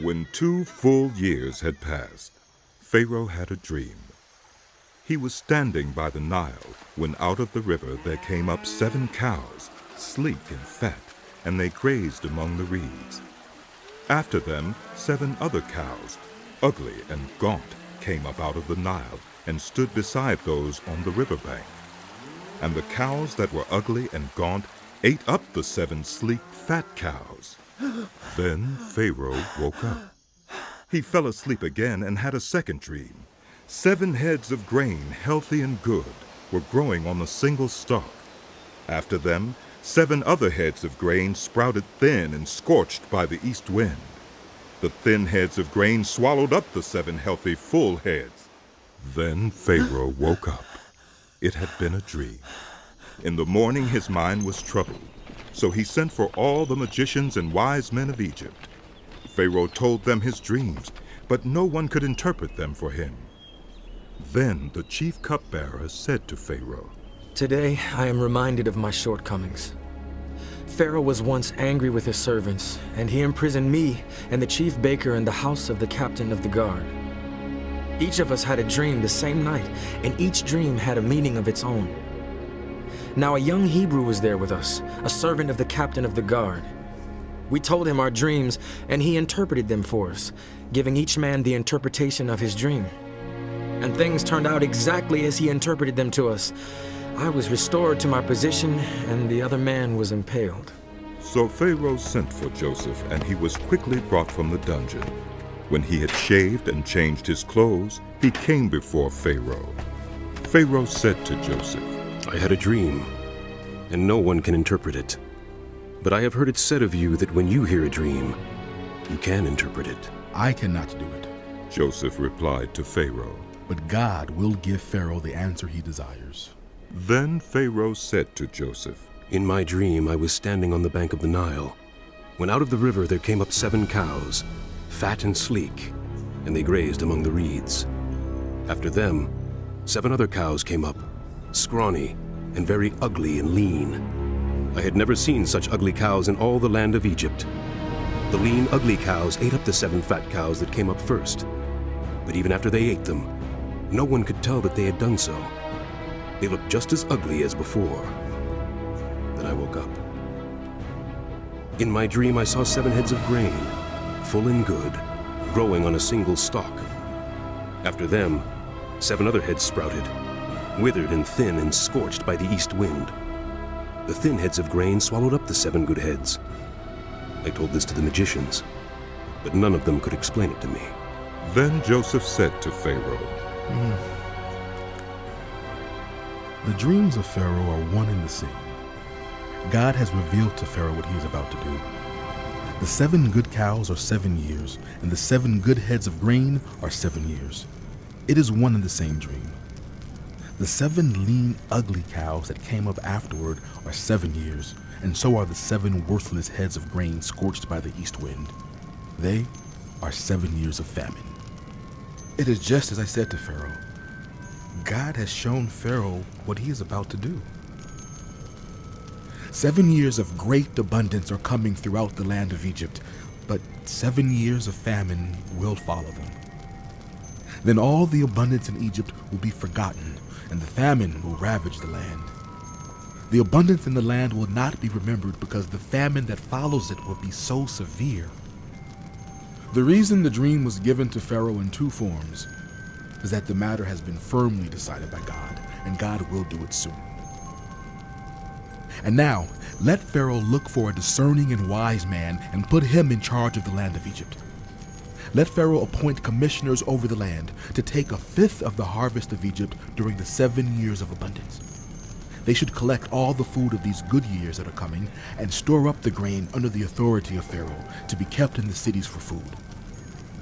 When 2 full years had passed, Pharaoh had a dream. He was standing by the Nile when out of the river there came up 7 cows, sleek and fat, and they grazed among the reeds. After them 7 other cows, ugly and gaunt, came up out of the Nile and stood beside those on the riverbank. And the cows that were ugly and gaunt ate up the 7 sleek, fat cows. Then Pharaoh woke up. He fell asleep again and had a second dream. 7 heads of grain, healthy and good, were growing on a single stalk. After them, 7 other heads of grain sprouted thin and scorched by the east wind. The thin heads of grain swallowed up the 7 healthy, full heads. Then Pharaoh woke up. It had been a dream. In the morning his mind was troubled, so he sent for all the magicians and wise men of Egypt. Pharaoh told them his dreams, but no one could interpret them for him. Then the chief cupbearer said to Pharaoh, "Today I am reminded of my shortcomings. Pharaoh was once angry with his servants, and he imprisoned me and the chief baker in the house of the captain of the guard. Each of us had a dream the same night, and each dream had a meaning of its own. Now a young Hebrew was there with us, a servant of the captain of the guard. We told him our dreams, and he interpreted them for us, giving each man the interpretation of his dream. And things turned out exactly as he interpreted them to us. I was restored to my position, and the other man was impaled." So Pharaoh sent for Joseph, and he was quickly brought from the dungeon. When he had shaved and changed his clothes, he came before Pharaoh. Pharaoh said to Joseph, "I had a dream, and no one can interpret it. But I have heard it said of you that when you hear a dream, you can interpret it." "I cannot do it." Joseph replied to Pharaoh. "But God will give Pharaoh the answer he desires." Then Pharaoh said to Joseph, "In my dream I was standing on the bank of the Nile, when out of the river there came up 7 cows, fat and sleek, and they grazed among the reeds. After them, 7 other cows came up, scrawny and very ugly and lean. I had never seen such ugly cows in all the land of Egypt. The lean, ugly cows ate up the 7 fat cows that came up first. But even after they ate them, no one could tell that they had done so. They looked just as ugly as before. Then I woke up. In my dream I saw 7 heads of grain, full and good, growing on a single stalk. After them, 7 other heads sprouted, withered and thin and scorched by the east wind. The thin heads of grain swallowed up the 7 good heads. I told this to the magicians, but none of them could explain it to me." Then Joseph said to Pharaoh, The dreams of Pharaoh are one and the same. God has revealed to Pharaoh what he is about to do. The 7 good cows are 7 years, and the 7 good heads of grain are 7 years. It is one and the same dream. The 7 lean, ugly cows that came up afterward are 7 years, and so are the 7 worthless heads of grain scorched by the east wind. They are 7 years of famine. It is just as I said to Pharaoh. God has shown Pharaoh what he is about to do. 7 years of great abundance are coming throughout the land of Egypt, but 7 years of famine will follow them. Then all the abundance in Egypt will be forgotten, and the famine will ravage the land. The abundance in the land will not be remembered because the famine that follows it will be so severe. The reason the dream was given to Pharaoh in 2 forms is that the matter has been firmly decided by God, and God will do it soon. And now, let Pharaoh look for a discerning and wise man and put him in charge of the land of Egypt. Let Pharaoh appoint commissioners over the land to take 1/5 of the harvest of Egypt during the 7 years of abundance. They should collect all the food of these good years that are coming and store up the grain under the authority of Pharaoh to be kept in the cities for food.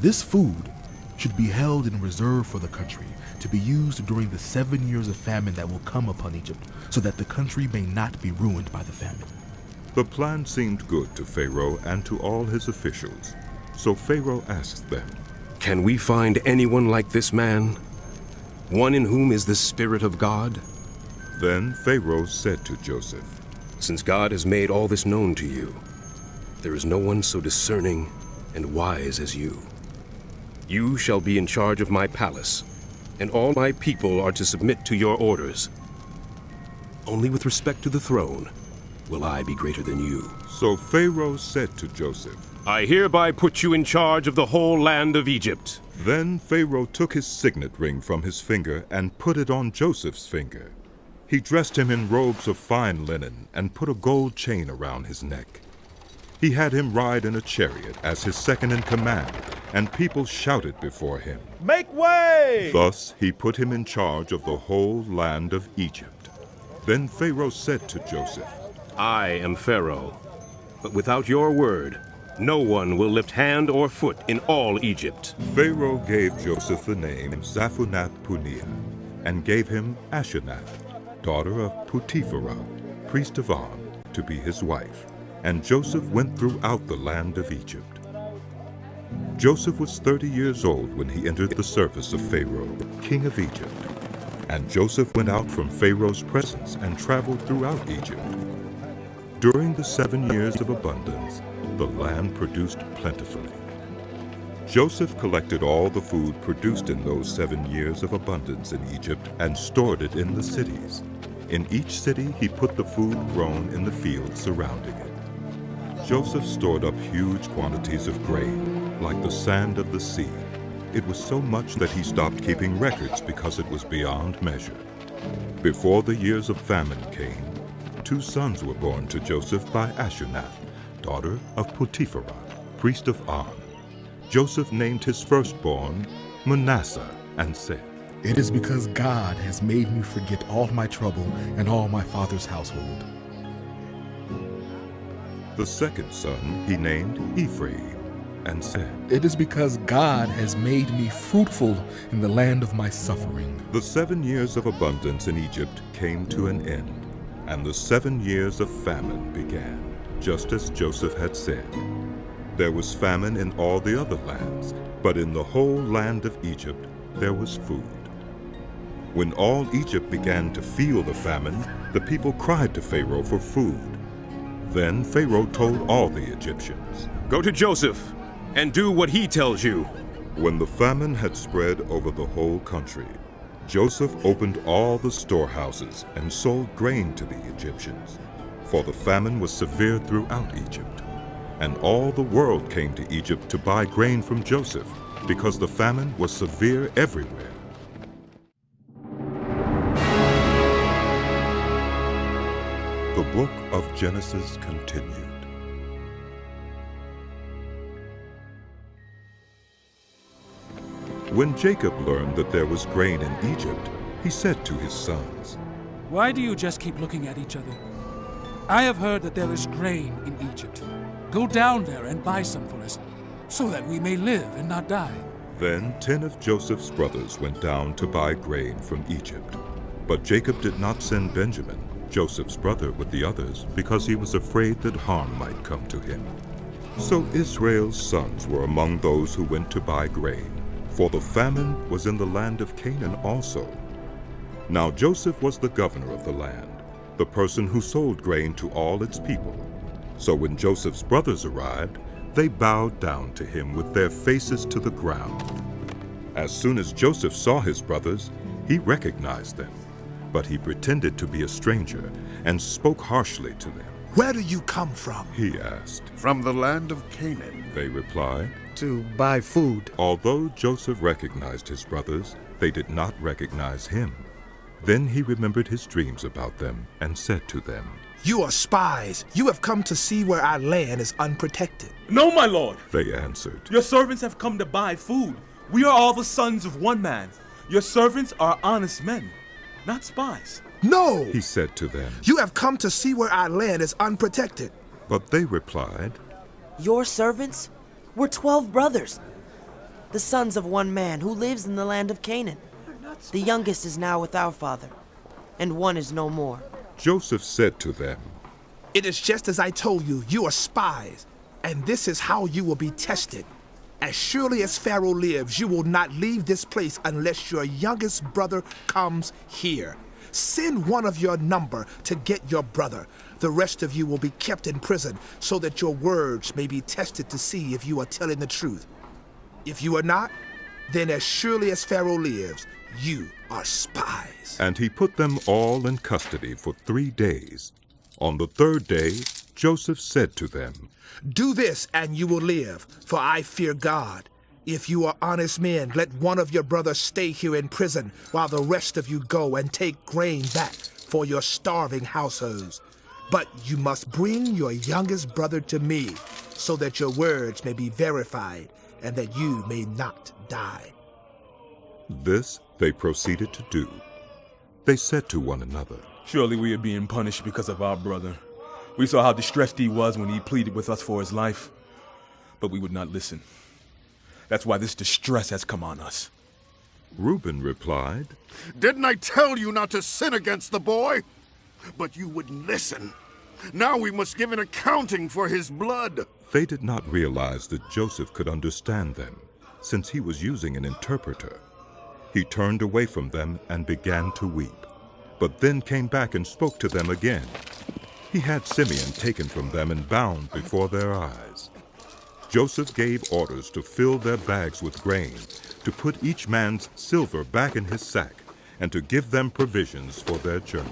This food should be held in reserve for the country to be used during the 7 years of famine that will come upon Egypt, so that the country may not be ruined by the famine. The plan seemed good to Pharaoh and to all his officials. So Pharaoh asked them, "Can we find anyone like this man? One in whom is the Spirit of God?" Then Pharaoh said to Joseph, "Since God has made all this known to you, there is no one so discerning and wise as you. You shall be in charge of my palace, and all my people are to submit to your orders. Only with respect to the throne will I be greater than you." So Pharaoh said to Joseph, "I hereby put you in charge of the whole land of Egypt." Then Pharaoh took his signet ring from his finger and put it on Joseph's finger. He dressed him in robes of fine linen and put a gold chain around his neck. He had him ride in a chariot as his second in command, and people shouted before him. "Make way!" Thus he put him in charge of the whole land of Egypt. Then Pharaoh said to Joseph, "I am Pharaoh, but without your word, no one will lift hand or foot in all Egypt." Pharaoh gave Joseph the name Zaphunath-Paneah, and gave him Asenath, daughter of Pharaoh, priest of On, to be his wife. And Joseph went throughout the land of Egypt. Joseph was 30 years old when he entered the service of Pharaoh, king of Egypt. And Joseph went out from Pharaoh's presence and traveled throughout Egypt. During the 7 years of abundance, the land produced plentifully. Joseph collected all the food produced in those 7 years of abundance in Egypt and stored it in the cities. In each city he put the food grown in the fields surrounding it. Joseph stored up huge quantities of grain, like the sand of the sea. It was so much that he stopped keeping records because it was beyond measure. Before the years of famine came, 2 sons were born to Joseph by Asenath, daughter of Pharaoh, priest of On. Joseph named his firstborn Manasseh and said, "It is because God has made me forget all my trouble and all my father's household." The second son he named Ephraim and said, "It is because God has made me fruitful in the land of my suffering." The 7 years of abundance in Egypt came to an end, and the 7 years of famine began, just as Joseph had said. There was famine in all the other lands, but in the whole land of Egypt there was food. When all Egypt began to feel the famine, the people cried to Pharaoh for food. Then Pharaoh told all the Egyptians, "Go to Joseph and do what he tells you." When the famine had spread over the whole country, Joseph opened all the storehouses and sold grain to the Egyptians, for the famine was severe throughout Egypt. And all the world came to Egypt to buy grain from Joseph, because the famine was severe everywhere. The book of Genesis continued. When Jacob learned that there was grain in Egypt, he said to his sons, "Why do you just keep looking at each other? I have heard that there is grain in Egypt. Go down there and buy some for us, so that we may live and not die." Then 10 of Joseph's brothers went down to buy grain from Egypt. But Jacob did not send Benjamin, Joseph's brother, with the others, because he was afraid that harm might come to him. So Israel's sons were among those who went to buy grain, for the famine was in the land of Canaan also. Now Joseph was the governor of the land, the person who sold grain to all its people. So when Joseph's brothers arrived, they bowed down to him with their faces to the ground. As soon as Joseph saw his brothers, he recognized them. But he pretended to be a stranger and spoke harshly to them. "Where do you come from?" He asked. "From the land of Canaan," they replied. "To buy food." Although Joseph recognized his brothers, they did not recognize him. Then he remembered his dreams about them and said to them, "You are spies. You have come to see where our land is unprotected." "No, my lord. They answered. Your servants have come to buy food. We are all the sons of one man. Your servants are honest men, not spies." "No," he said to them. "You have come to see where our land is unprotected." But they replied, "Your servants? We're 12 brothers, the sons of one man who lives in the land of Canaan. The youngest is now with our father, and one is no more." Joseph said to them, "It is just as I told you. You are spies, and this is how you will be tested. As surely as Pharaoh lives, you will not leave this place unless your youngest brother comes here. Send one of your number to get your brother. The rest of you will be kept in prison so that your words may be tested to see if you are telling the truth. If you are not, then as surely as Pharaoh lives, you are spies. And he put them all in custody for 3 days. On the 3rd day, Joseph said to them, Do this and you will live, for I fear God. If you are honest men, let one of your brothers stay here in prison while the rest of you go and take grain back for your starving households. But you must bring your youngest brother to me so that your words may be verified and that you may not die. This they proceeded to do. They said to one another, Surely we are being punished because of our brother. We saw how distressed he was when he pleaded with us for his life, but we would not listen. That's why this distress has come on us. Reuben replied, Didn't I tell you not to sin against the boy? But you wouldn't listen. Now we must give an accounting for his blood. They did not realize that Joseph could understand them, since he was using an interpreter. He turned away from them and began to weep, but then came back and spoke to them again. He had Simeon taken from them and bound before their eyes. Joseph gave orders to fill their bags with grain, to put each man's silver back in his sack, and to give them provisions for their journey.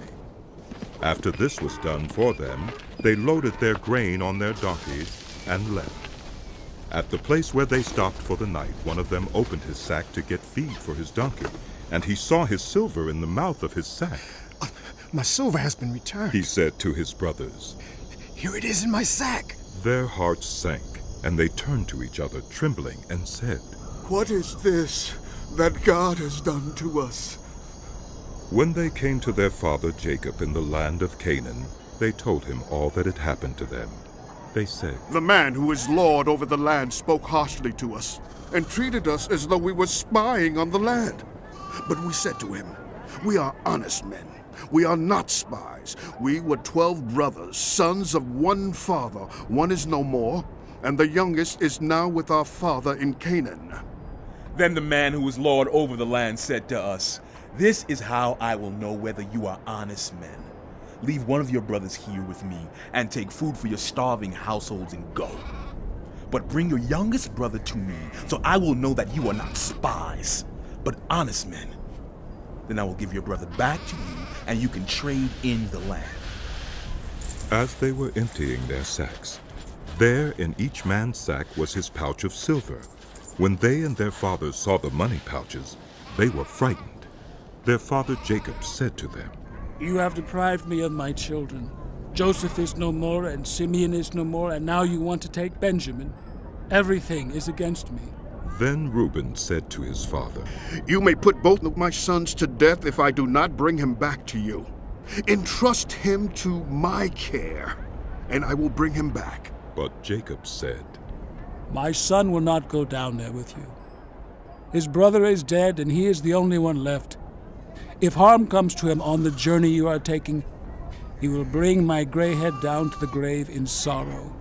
After this was done for them, they loaded their grain on their donkeys and left. At the place where they stopped for the night, one of them opened his sack to get feed for his donkey, and he saw his silver in the mouth of his sack. My silver has been returned. He said to his brothers, Here it is in my sack. Their hearts sank, and they turned to each other, trembling, and said, What is this that God has done to us? When they came to their father Jacob in the land of Canaan, they told him all that had happened to them. They said, The man who is Lord over the land spoke harshly to us and treated us as though we were spying on the land. But we said to him, We are honest men. We are not spies. We were 12 brothers, sons of one father. One is no more, and the youngest is now with our father in Canaan. Then the man who was Lord over the land said to us, This is how I will know whether you are honest men. Leave one of your brothers here with me, and take food for your starving households and go. But bring your youngest brother to me, so I will know that you are not spies, but honest men. Then I will give your brother back to you, and you can trade in the land. As they were emptying their sacks, there in each man's sack was his pouch of silver. When they and their father saw the money pouches, they were frightened. Their father Jacob said to them, You have deprived me of my children. Joseph is no more, and Simeon is no more, and now you want to take Benjamin. Everything is against me. Then Reuben said to his father, You may put both of my sons to death if I do not bring him back to you. Entrust him to my care, and I will bring him back. But Jacob said, My son will not go down there with you. His brother is dead, and he is the only one left. If harm comes to him on the journey you are taking, he will bring my gray head down to the grave in sorrow.